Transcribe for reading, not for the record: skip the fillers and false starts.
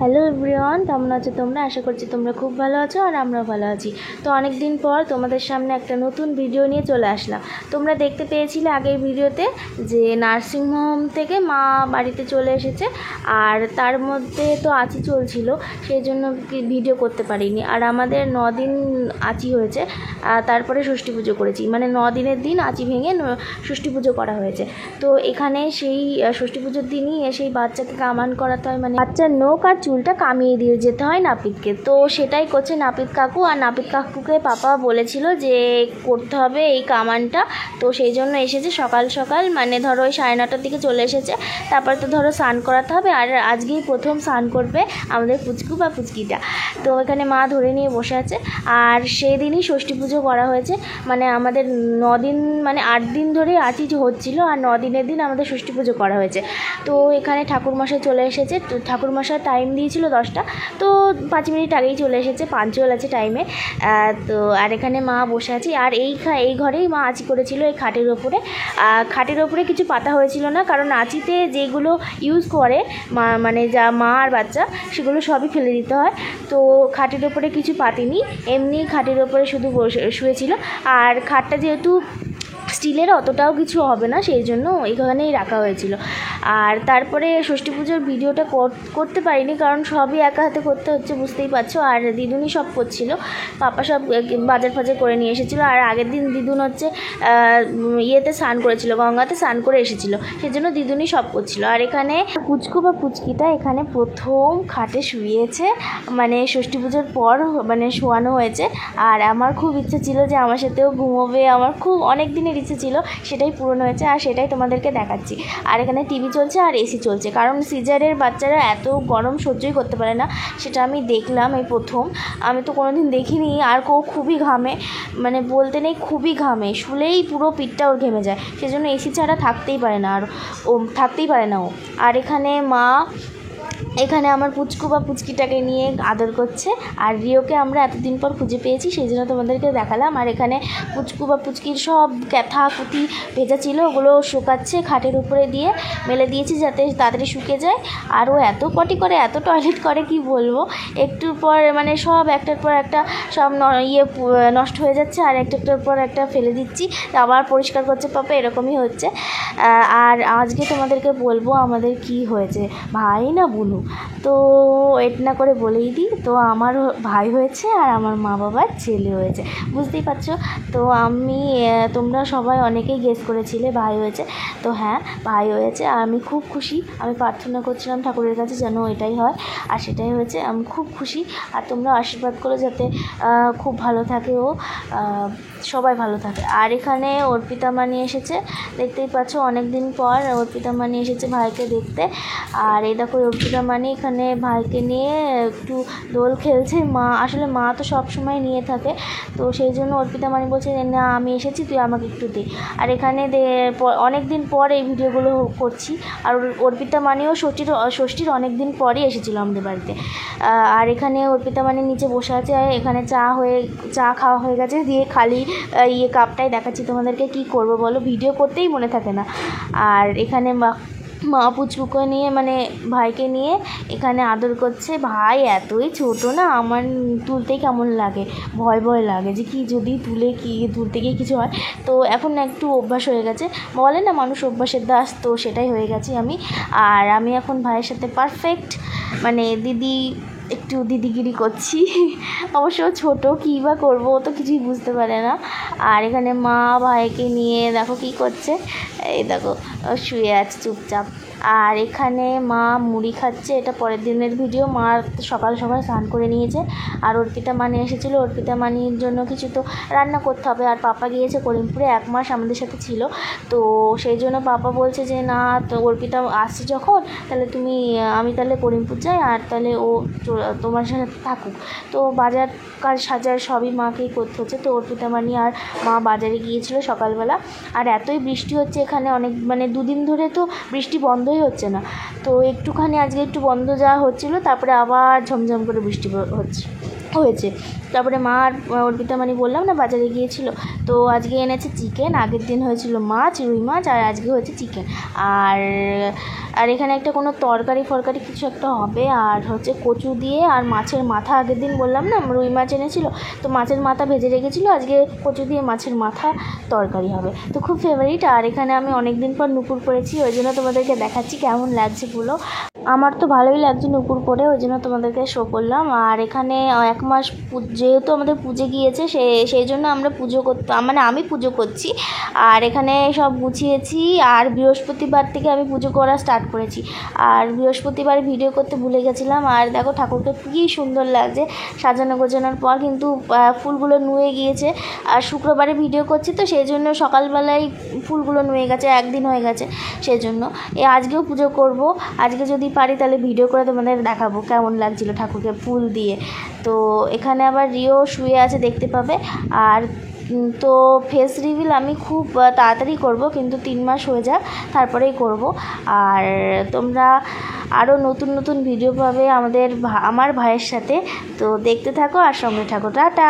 Hello everyone, কেমন আছো তোমরা? আশা করছি তোমরা খুব ভালো আছো আর আমরাও ভালো আছি। তো অনেক দিন পর তোমাদের সামনে একটা নতুন ভিডিও নিয়ে চলে আসলাম। তোমরা দেখতে পেয়েছিলে আগের ভিডিওতে যে নার্সিংহোম থেকে মা বাড়িতে চলে এসেছে, আর তার মধ্যে তো আঁচি চলছিল, সেই জন্য ভিডিও করতে পারিনি। আর আমাদের 9 দিন আঁচি হয়েছে, তারপরে ষষ্ঠী পুজো করেছি, মানে 9 দিনের দিন আঁচি ভেঙে ষষ্ঠী পুজো করা হয়েছে। তো এখানে সেই ষষ্ঠী পুজোর দিনই সেই বাচ্চাকে কামান করাতে হয়, মানে বাচ্চার নখ আর চুলটা কামিয়ে দিয়ে যেতে হয় নাপিতকে। তো সেটাই করছে নাপিত কাকু, আর নাপিত কাকুকে পাপা বলেছিল যে করতে হবে এই কামানটা। তো সেই জন্য এসেছে সকাল সকাল, মানে ধরো ওই 9:30টার দিকে চলে এসেছে। তারপর তো ধরো স্নান করাতে হবে, আর আজকেই প্রথম স্নান করবে আমাদের পুচকু বা পুচকিটা। তো এখানে মা ধরে নিয়ে বসে আছে, আর সেই দিনই ষষ্ঠী পুজো করা হয়েছে। মানে আমাদের 9 দিন, মানে 8 দিন ধরে আঁচি হচ্ছিলো, আর 9 দিনের দিন আমাদের ষষ্ঠী পুজো করা হয়েছে। তো এখানে ঠাকুরমশাই চলে এসেছে। তো ঠাকুরমশাই টাইম দিয়েছিল 10টা, তো 5 মিনিট আগেই চলে এসেছে, পাঞ্চুয়াল আছে টাইমে। তো আর এখানে মা বসে আছে, আর এই ঘরেই মা আঁচি করেছিল, এই খাটের ওপরে। খাটের ওপরে কিছু পাতা হয়েছিল না, কারণ আঁচিতে যেগুলো ইউজ করে মা, মানে যা মা আর বাচ্চা, সেগুলো সবই ফেলে দিতে হয়। তো খাটের ওপরে কিছু পাতিনি, এমনি খাটের ওপরে শুধু শুয়েছিল। আর খাটটা যেহেতু স্টিলের, অতটাও কিছু হবে না, সেই জন্য এখানেই রাখা হয়েছিল। আর তারপরে ষষ্ঠী পুজোর ভিডিওটা করতে পারিনি, কারণ সবই একা হাতে করতে হচ্ছে, বুঝতেই পারছো। আর দিদুনই সব করছিল, পাপা সব বাজার ফাজার করে নিয়ে এসেছিলো। আর আগের দিন দিদুন হচ্ছে ইয়েতে স্নান করেছিল, গঙ্গাতে স্নান করে এসেছিলো, সেই জন্য দিদুনই সব করছিল। আর এখানে পুচকু বা পুচকিটা এখানে প্রথম খাটে শুয়েছে, মানে ষষ্ঠী পুজোর পর মানে শোয়ানো হয়েছে। আর আমার খুব ইচ্ছে ছিল যে আমার সাথেও ঘুমোবে, আমার খুব অনেক দিনের ইচ্ছে ছিল, সেটাই পূরণ হয়েছে, আর সেটাই তোমাদেরকে দেখাচ্ছি। আর এখানে টিভি চলছে আর এসি চলছে, কারণ সিজারের বাচ্চারা এত গরম সহ্যই করতে পারে না, সেটা আমি দেখলাম এই প্রথম। আমি তো কোনোদিন দেখিনি। আর খুবই ঘামে, মানে বলতে নেই, খুবই ঘামে, শুলেই পুরো পিঠটা ওর ঘেমে যায়, সেজন্য এসি ছাড়া থাকতেই পারে না, আর থাকতেই পারে না ও। আর এখানে মা এখানে আমার পুচকু বা পুচকিটাকে নিয়ে আদর করছে। আর রিওকে আমরা এতদিন পর খুঁজে পেয়েছি, সেই জন্য তোমাদেরকে দেখালাম। আর এখানে পুচকু বা পুচকির সব ক্যাথা কুতি ভেজা ছিল, ওগুলো শুকাচ্ছে, খাটের উপরে দিয়ে মেলে দিয়েছি যাতে তাড়াতাড়ি শুকিয়ে যায়। আর ও এত পটি করে, এত টয়লেট করে, কি বলবো। একটু পর মানে সব একটার পর একটা সব নষ্ট হয়ে যাচ্ছে, আর একটার পর একটা ফেলে দিচ্ছি, আবার পরিষ্কার করছে পাপা, এরকমই হচ্ছে। আর আজকে তোমাদেরকে বলবো আমাদের কি হয়েছে, ভাই না বোনু। তো ওয়েট না করে বলেই দিই, তো আমার ভাই হয়েছে, আর আমার মা বাবার ছেলে হয়েছে, বুঝতেই পারছো। তো তোমরা সবাই অনেকেই গেস করেছিলে ভাই হয়েছে, তো হ্যাঁ ভাই হয়েছে। আর আমি খুব খুশি, আমি প্রার্থনা করছিলাম ঠাকুরের কাছে যেন এটাই হয়, আর সেটাই হয়েছে। আমি খুব খুশি, আর তোমরা আশীর্বাদ করো যাতে খুব ভালো থাকে ও, সবাই ভালো থাকে। আর এখানে অর্পিতা মা নিয়ে এসেছে, দেখতেই পাচ্ছ অনেক দিন পর অর্পিতা মা নিয়ে এসেছে ভাইকে দেখতে। আর এই দেখো অর্পিতা মানে এখানে ভাইকে নিয়ে একটু দোল খেলছে। আসলে মা তো সব সময় নিয়ে থাকে, তো সেই জন্য অর্পিতা মানে বলছে না আমি এসেছি, তুই আমাকে একটু দে। আর এখানে অনেক দিন পর এই ভিডিওগুলো করছি। আর অর্পিতা মানেও ষষ্ঠীর অনেক দিন পরই এসেছিলো আমাদের বাড়িতে। আর এখানে অর্পিতা মানে নিচে বসে আছে, আর এখানে চা খাওয়া হয়ে গেছে, দিয়ে খালি কাপটাই দেখাচ্ছি তোমাদেরকে। কি করব বলো, ভিডিও করতেই মনে থাকে না। আর এখানে মা পুচকুকে নিয়ে, মানে ভাইকে নিয়ে এখানে আদর করছে। ভাই এতই ছোটো না, আমার তুলতেই কেমন লাগে, ভয় ভয় লাগে যে কি যদি তুলতে গিয়ে কিছু হয়। তো এখন একটু অভ্যাস হয়ে গেছে, বলে না মানুষ অভ্যাসের দাস, তো সেটাই হয়ে গেছি আমি। আর আমি এখন ভাইয়ের সাথে পারফেক্ট, মানে একটু দিদিগিরি করছি। অবশ্য ছোটো, কী বা করবো, ও তো কিছুই বুঝতে পারে না। আর এখানে মা ভাইকে নিয়ে দেখো কি করছে, এই দেখো শুয়ে আছে চুপচাপ। আর এখানে মা মুড়ি খাচ্ছে, এটা পরের দিনের ভিডিও। মা সকাল সকাল স্নান করে নিয়েছে, আর অর্পিতা মানি এসেছিলো, অর্পিতা মানির জন্য কিছু তো রান্না করতে হবে। আর পাপা গিয়েছে করিমপুরে, 1 মাস আমাদের সাথে ছিল, তো সেই জন্য পাপা বলছে যে না, তো অর্পিতা আসছে যখন, তাহলে আমি তাহলে করিমপুর যাই, আর তাহলে ও তোমার সাথে থাকুক। তো বাজার কাজ সাজার সবই মাকেই করতে হচ্ছে। তো অর্পিতা মানি আর মা বাজারে গিয়েছিল সকালবেলা। আর এতই বৃষ্টি হচ্ছে এখানে, অনেক মানে 2 দিন ধরে তো বৃষ্টি বন্ধই হচ্ছে না। তো একটুখানি আজকে একটু বন্ধ যাওয়া হচ্ছিলো, তারপরে আবার ঝমঝম করে বৃষ্টি হচ্ছে। হয়েছে। তারপরে মা আর অর্পিতামণি বললাম না বাজারে গিয়েছিল, তো আজকে এনেছে চিকেন, আগের দিন হয়েছিল মাছ, রুই মাছ, আর আজকে হয়েছে চিকেন। আর আর এখানে একটা কোনো তরকারি ফরকারি কিছু একটা হবে, আর হচ্ছে কচু দিয়ে আর মাছের মাথা, আগের দিন বললাম না রুই মাছ এনেছিল, তো মাছের মাথা ভেজে রেখেছিলো, আজকে কচু দিয়ে মাছের মাথা তরকারি হবে, তো খুব ফেভারিট। আর এখানে আমি অনেক দিন পর নুপুর পরেছি, ওই জন্য তোমাদেরকে দেখাচ্ছি কেমন লাগছে পুরো। আমার তো ভালোই লাগছে নুপুর পরে, ওই জন্য তোমাদেরকে শো করলাম। আর এখানে 1 মাস যেহেতু আমাদের পুজো গিয়েছে, সেই জন্য আমরা পুজো করতে, মানে আমি পুজো করছি। আর এখানে সব গুছিয়েছি, আর বৃহস্পতিবার থেকে আমি পুজো করা স্টার্ট করেছি। আর বৃহস্পতিবার ভিডিও করতে ভুলে গেছিলাম। আর দেখো ঠাকুরকে কী সুন্দর লাগছে সাজানো গোছানোর পর, কিন্তু ফুলগুলো নুয়ে গিয়েছে। আর শুক্রবারে ভিডিও করছি, তো সেই জন্য সকালবেলায় ফুলগুলো নুয়ে গেছে, একদিন হয়ে গেছে, সেই জন্য আজকেও পুজো করব। আজকে যদি পারি তাহলে ভিডিও করে তোমাদের দেখাবো কেমন লাগছিল ঠাকুরকে ফুল দিয়ে। তো এখানে আবার রিও শুয়ে আছে, দেখতে পাবে। আর তো ফেস রিভিল আমি খুব তাড়াতাড়ি করব, কিন্তু 3 মাস হয়ে যাক তারপরেই করব। আর তোমরা আরও নতুন নতুন ভিডিও পাবে আমার ভাইয়ের সাথে, তো দেখতে থাকো আর সঙ্গে থাকো। টাটা।